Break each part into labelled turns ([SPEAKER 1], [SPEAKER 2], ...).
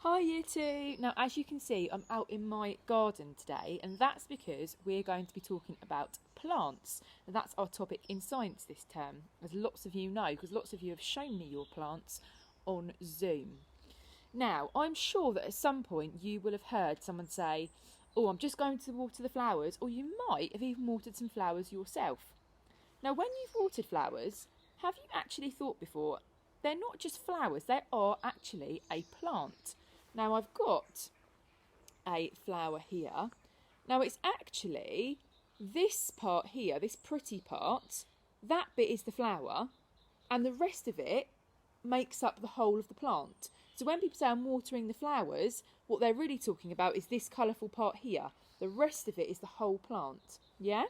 [SPEAKER 1] Hi Year 2! Now as you can see I'm out in my garden today and that's because we're going to be talking about plants. And that's our topic in science this term, as lots of you know, because lots of you have shown me your plants on Zoom. Now I'm sure that at some point you will have heard someone say, oh, I'm just going to water the flowers, or you might have even watered some flowers yourself. Now when you've watered flowers, have you actually thought before, they're not just flowers, they are actually a plant. Now I've got a flower here. Now it's actually this part here, this pretty part, that bit is the flower, and the rest of it makes up the whole of the plant. So when people say I'm watering the flowers, what they're really talking about is this colourful part here. The rest of it is the whole plant, yeah?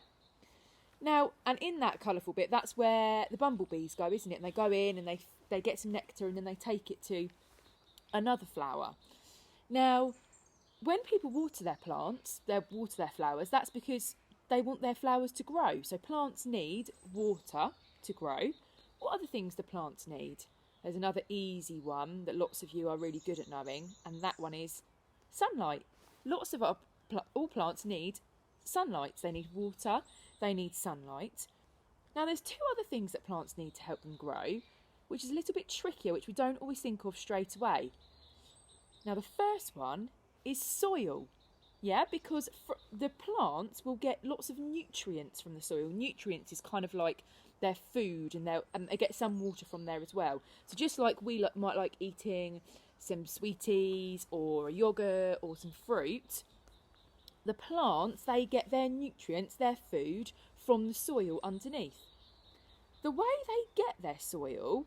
[SPEAKER 1] Now, and in that colourful bit, that's where the bumblebees go, isn't it? And they go in and they get some nectar and then they take it to another flower. Now, when people water their plants, they water their flowers, that's because they want their flowers to grow. So plants need water to grow. What other things do plants need? There's another easy one that lots of you are really good at knowing, and that one is sunlight. Lots of all plants need sunlight. So they need water, they need sunlight. Now there's two other things that plants need to help them grow, which is a little bit trickier, which we don't always think of straight away. Now the first one is soil, yeah, because the plants will get lots of nutrients from the soil. Nutrients is kind of like their food, and they get some water from there as well. So just like we might like eating some sweeties or a yoghurt or some fruit, the plants, they get their nutrients, their food, from the soil underneath. The way they get their soil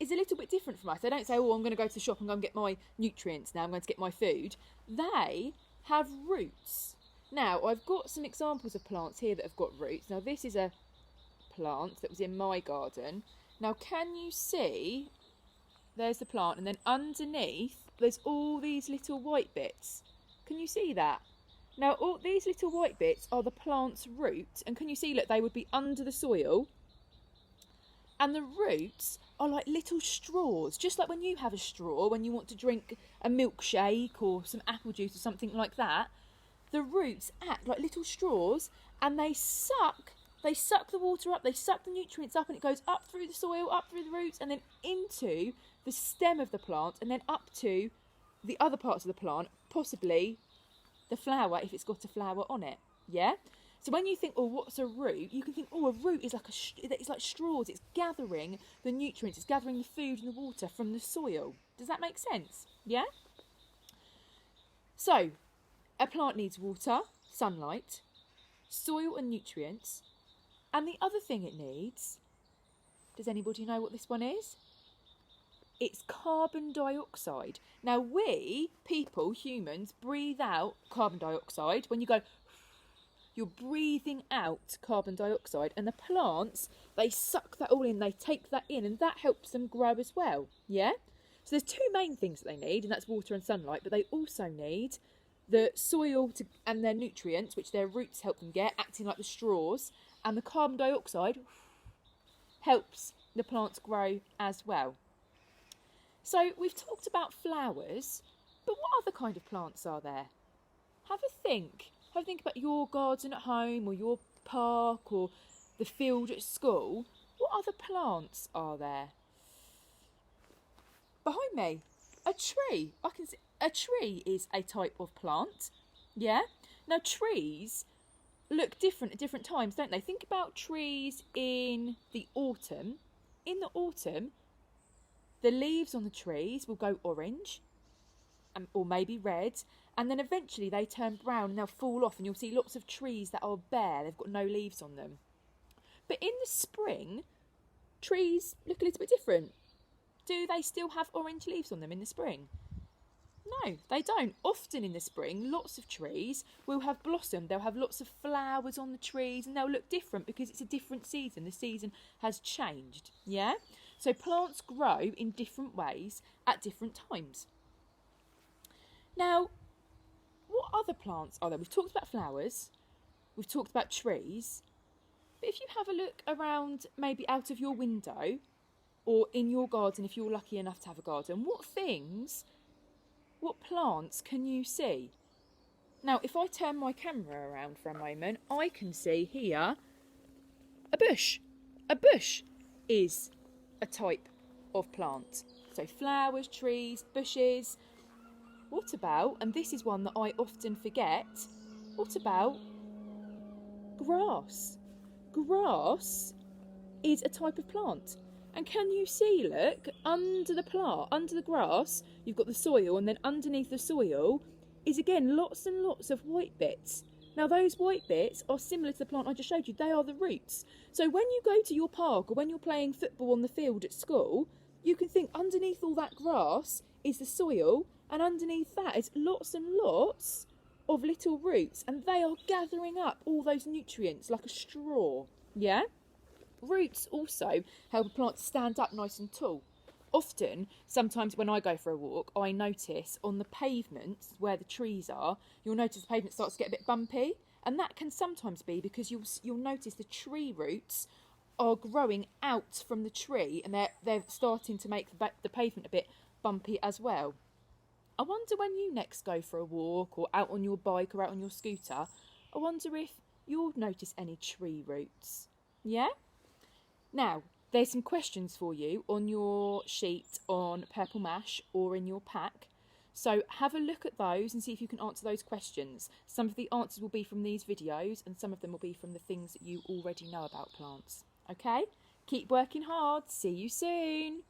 [SPEAKER 1] is a little bit different from us. They don't say, oh, I'm going to go to the shop and go and get my nutrients now, I'm going to get my food. They have roots. Now, I've got some examples of plants here that have got roots. Now, this is a plant that was in my garden. Now, can you see, there's the plant, and then underneath, there's all these little white bits. Can you see that? Now, all these little white bits are the plant's roots, and can you see, look, they would be under the soil, and the roots are like little straws, just like when you have a straw when you want to drink a milkshake or some apple juice or something like that. The roots act like little straws, and they suck the water up, they suck the nutrients up, and it goes up through the soil, up through the roots, and then into the stem of the plant, and then up to the other parts of the plant, possibly the flower if it's got a flower on it, yeah? So when you think, oh, what's a root? You can think, oh, a root is it's like straws. It's gathering the nutrients. It's gathering the food and the water from the soil. Does that make sense? Yeah? So, a plant needs water, sunlight, soil and nutrients. And the other thing it needs, does anybody know what this one is? It's carbon dioxide. Now we, people, humans, breathe out carbon dioxide. When you go, you're breathing out carbon dioxide, and the plants, they suck that all in, they take that in, and that helps them grow as well, yeah? So there's two main things that they need, and that's water and sunlight, but they also need the soil and their nutrients, which their roots help them get, acting like the straws, and the carbon dioxide helps the plants grow as well. So we've talked about flowers, but what other kind of plants are there? Have a think. Have a think about your garden at home, or your park, or the field at school. What other plants are there? Behind me, a tree. I can see a tree is a type of plant. Yeah? Now trees look different at different times, don't they? Think about trees in the autumn. In the autumn, the leaves on the trees will go orange, or maybe red, and then eventually they turn brown and they'll fall off, and you'll see lots of trees that are bare, they've got no leaves on them. But in the spring, trees look a little bit different. Do they still have orange leaves on them in the spring? No, they don't. Often in the spring, lots of trees will have blossom. They'll have lots of flowers on the trees, and they'll look different because it's a different season. The season has changed, yeah? So plants grow in different ways at different times. Now, what other plants are there? We've talked about flowers, we've talked about trees, but if you have a look around, maybe out of your window, or in your garden if you're lucky enough to have a garden, what things what plants can you see? Now, if I turn my camera around for a moment, I can see here a bush. A bush is a type of plant. So flowers, trees, bushes. What about, and this is one that I often forget, what about grass? Grass is a type of plant. And can you see, look, under the grass, you've got the soil, and then underneath the soil is again lots and lots of white bits. Now those white bits are similar to the plant I just showed you. They are the roots. So when you go to your park or when you're playing football on the field at school, you can think underneath all that grass is the soil, and underneath that is lots and lots of little roots, and they are gathering up all those nutrients like a straw. Yeah? Roots also help a plant to stand up nice and tall. Often, sometimes when I go for a walk, I notice on the pavements where the trees are, you'll notice the pavement starts to get a bit bumpy, and that can sometimes be because you'll notice the tree roots are growing out from the tree, and they're starting to make the pavement a bit bumpy as well. I wonder when you next go for a walk or out on your bike or out on your scooter, I wonder if you'll notice any tree roots. Yeah? Now, there's some questions for you on your sheet on Purple Mash or in your pack. So have a look at those and see if you can answer those questions. Some of the answers will be from these videos and some of them will be from the things that you already know about plants. Okay? Keep working hard. See you soon.